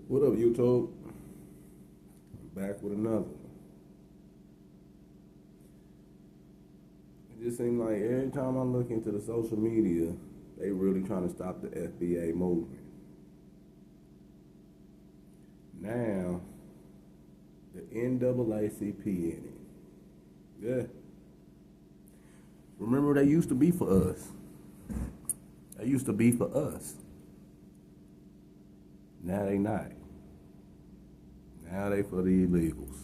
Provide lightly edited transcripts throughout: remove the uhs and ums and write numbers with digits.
What up, YouTube? I'm back with another one. It just seems like every time I look into the social media, they really trying to stop the FBA movement. Now, the NAACP in it. Yeah. Remember, they used to be for us. They used to be for us. Now they not. Now they for the illegals.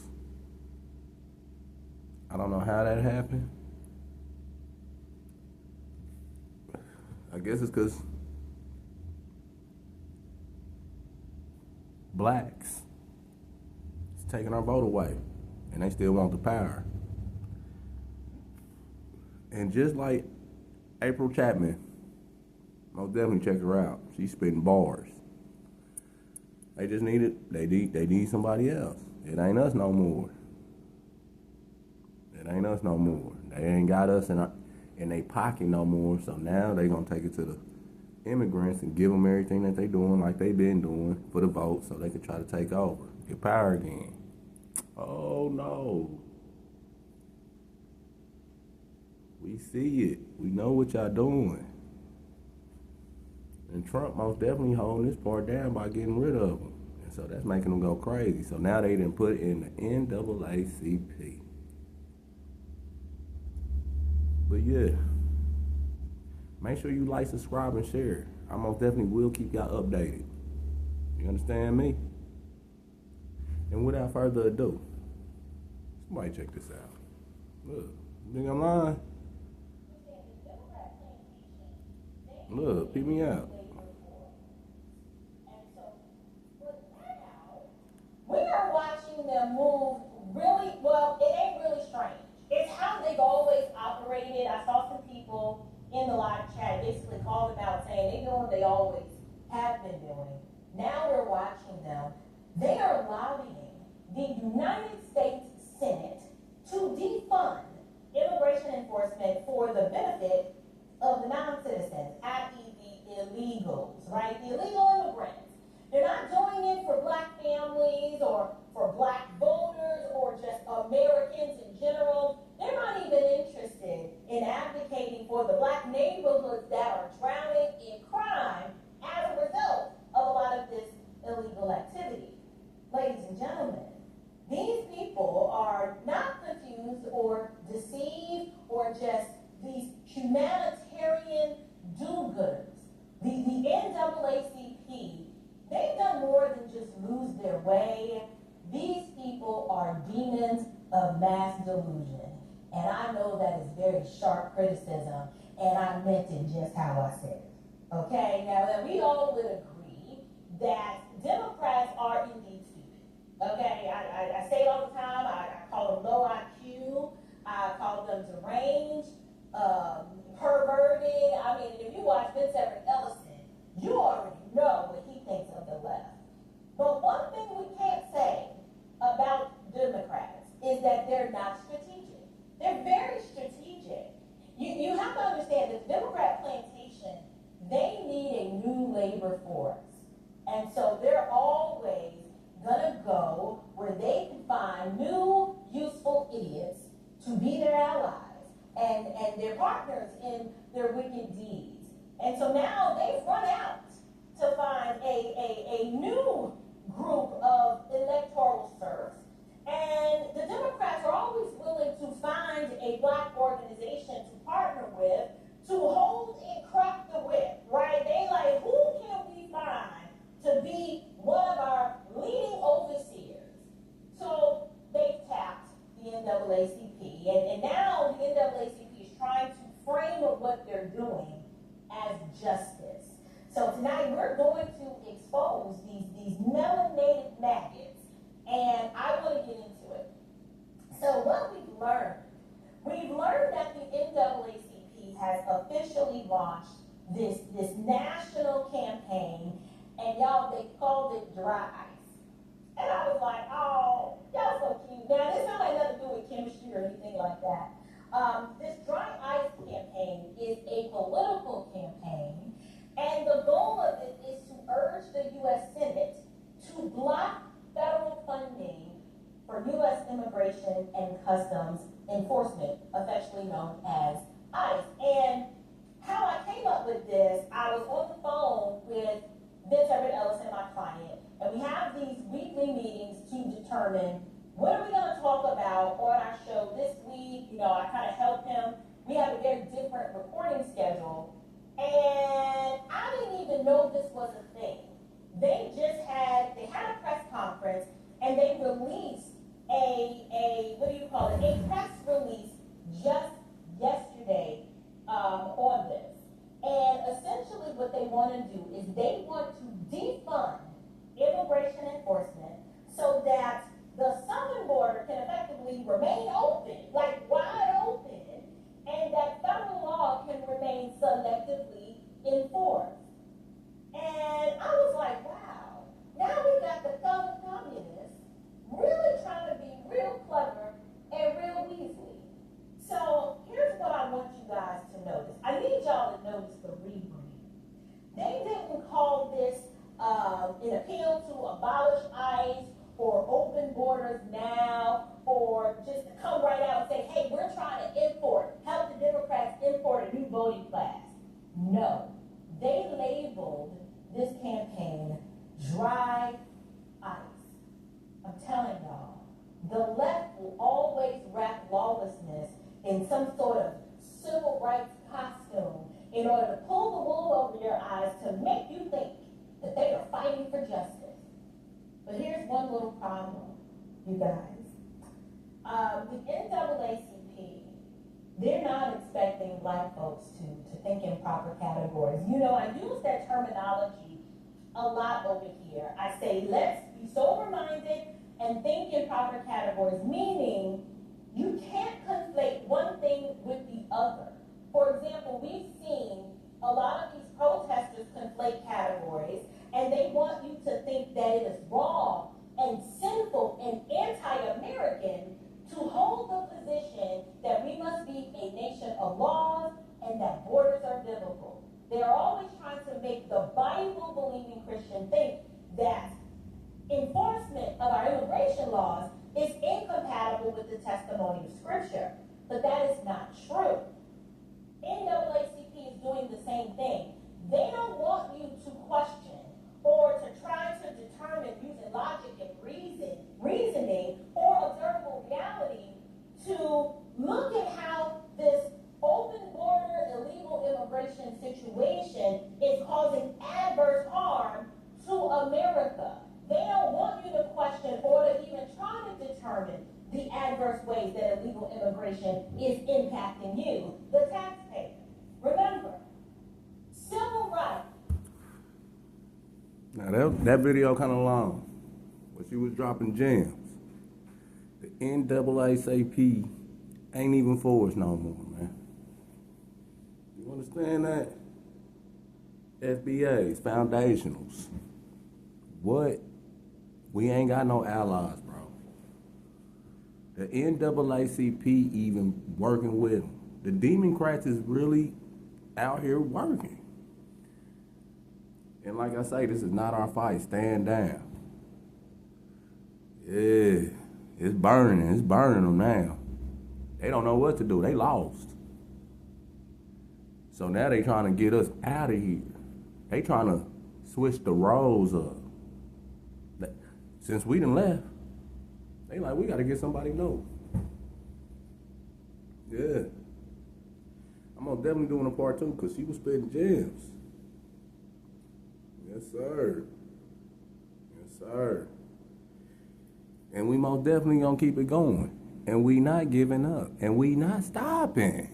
I don't know how that happened. I guess it's because blacks is taking our vote away, and they still want the power. And just like April Chapman, most definitely check her out. She's spitting bars. They just need it. They need somebody else. It ain't us no more. It ain't us no more. They ain't got us in their pocket no more. So now they gonna take it to the immigrants and give them everything that they doing like they been doing for the vote, so they can try to take over, get power again. Oh no. We see it. We know what y'all doing. And Trump most definitely holding this part down by getting rid of them. And so that's making them go crazy. So now they done put it in the NAACP. But yeah, make sure you like, subscribe, and share. I most definitely will keep y'all updated. You understand me? And without further ado, somebody check this out. Look, you think I'm lying? Look, peep me out. We are watching them move really, well, it ain't really strange. It's how they've always operated. I saw some people in the live chat basically called them out saying they know what they always have been doing. Now we're watching them. They are lobbying the United States Senate to defund immigration enforcement for the benefit of the non-citizens, i.e. the illegals, right? The illegal immigrants. They're not doing it for black families or for black voters or just Americans in general. They're not even interested in advocating for the black neighborhoods that are drowning in crime as a result of a lot of this illegal activity. Ladies and gentlemen, these people are not confused or deceived or just these humanitarian do-gooders. The NAACP, they've done more than just lose their way. These people are demons of mass delusion. And I know that is very sharp criticism, and I meant it just how I said it. Okay, now that we all would agree that Democrats are indeed stupid. Okay, I say it all the time. I call them low IQ. I call them deranged, perverted. I mean, if you watch Vince Everett Ellison, you already know what he thinks of the left. But one thing we can't say about Democrats is that they're not strategic. They're very strategic. You have to understand that the Democrat plantation, they need a new labor force. And so they're always gonna go where they can find new useful idiots to be their allies and their partners in their wicked deeds. And so now they've run out to find a new group of electoral serfs. And the Democrats are always willing to find a black organization to partner with to hold and crack the whip, right? They like, who can we find to be one of our leading overseers? So they've tapped the NAACP, and now the NAACP is trying to frame what they're doing as justice. So tonight we're going to expose these melanated maggots, and I want to get into it. So what we've learned that the NAACP has officially launched this national campaign, and y'all, they called it Dry Ice. And I was like, oh, y'all so cute. Now, this not like nothing to do with chemistry or anything like that. This Dry Ice campaign is a political campaign, and the goal of it is to urge the U.S. Senate to block federal funding for U.S. Immigration and Customs Enforcement, affectionately known as ICE. And how I came up with this, I was on the phone with Vince Everett Ellison, my client, and we have these weekly meetings to determine what are we going to talk about on our show this week. You know, I kind of help him. We have a very different recording schedule, and I didn't even know this was a thing. They had a press conference, and they released a press release just yesterday on this. And essentially what they want to do is they want to defund immigration enforcement so that the southern border can effectively remain open, like wide open, and that federal law can remain selectively enforced. And I was like, wow, now we got the fellow communists really trying to be real clever and real weaselly. So here's what I want you guys to notice. I need y'all to notice the rebrand. They didn't call this an appeal to abolish ICE or open borders now, or just to come right out and say, hey, we're trying to help the Democrats import a new voting class. No, they labeled this campaign Dry ICE. I'm telling y'all, the left will always wrap lawlessness in some sort of civil rights costume in order to pull the wool over your eyes to make you think that they are fighting for justice. But here's one little problem, you guys. The NAACP, they're not expecting black folks to think in proper categories. You know, I use that terminology a lot over here. I say, let's be sober-minded and think in proper categories, meaning you can't conflate one thing with the other. For example, we've seen a lot of these protesters conflate categories, and they want you to think that it is wrong and sinful and anti-American to hold the position that we must be a nation of laws and that borders are biblical. They're always trying to make the Bible-believing Christian think that enforcement of our immigration laws is incompatible with the testimony of Scripture. But that is not true. NAACP is doing the same thing. They don't want you to question or to try to determine using logic and reasoning or observable reality to look at how this open border illegal immigration situation is causing adverse harm to America. They don't want you to question or to even try to determine the adverse ways that illegal immigration is impacting you, the taxpayer. Remember, civil rights. Now that video kind of long, but she was dropping gems. The NAACP ain't even for us no more, man. You understand that? FBA's, foundationals. What? We ain't got no allies, bro. The NAACP even working with them. The Democrats is really out here working. And like I say, this is not our fight. Stand down. Yeah, it's burning. It's burning them now. They don't know what to do. They lost. So now they trying to get us out of here. They trying to switch the roles up. Since we done left, they like, we got to get somebody new. Yeah. I'm most definitely doing a part 2 because she was spitting gems. Yes, sir. Yes, sir. And we most definitely gonna keep it going. And we not giving up. And we not stopping.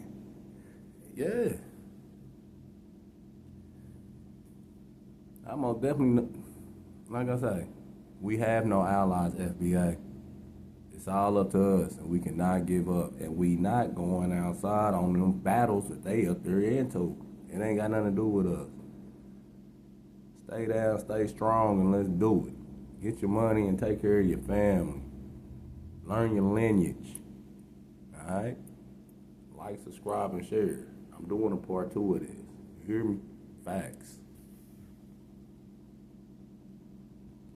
Yeah. I'm most definitely, like I say, we have no allies, FBA. It's all up to us, and we cannot give up. And we not going outside on them battles that they up there into. It ain't got nothing to do with us. Stay down, stay strong, and let's do it. Get your money and take care of your family. Learn your lineage. All right? Like, subscribe, and share. I'm doing a part 2 of this. You hear me? Facts.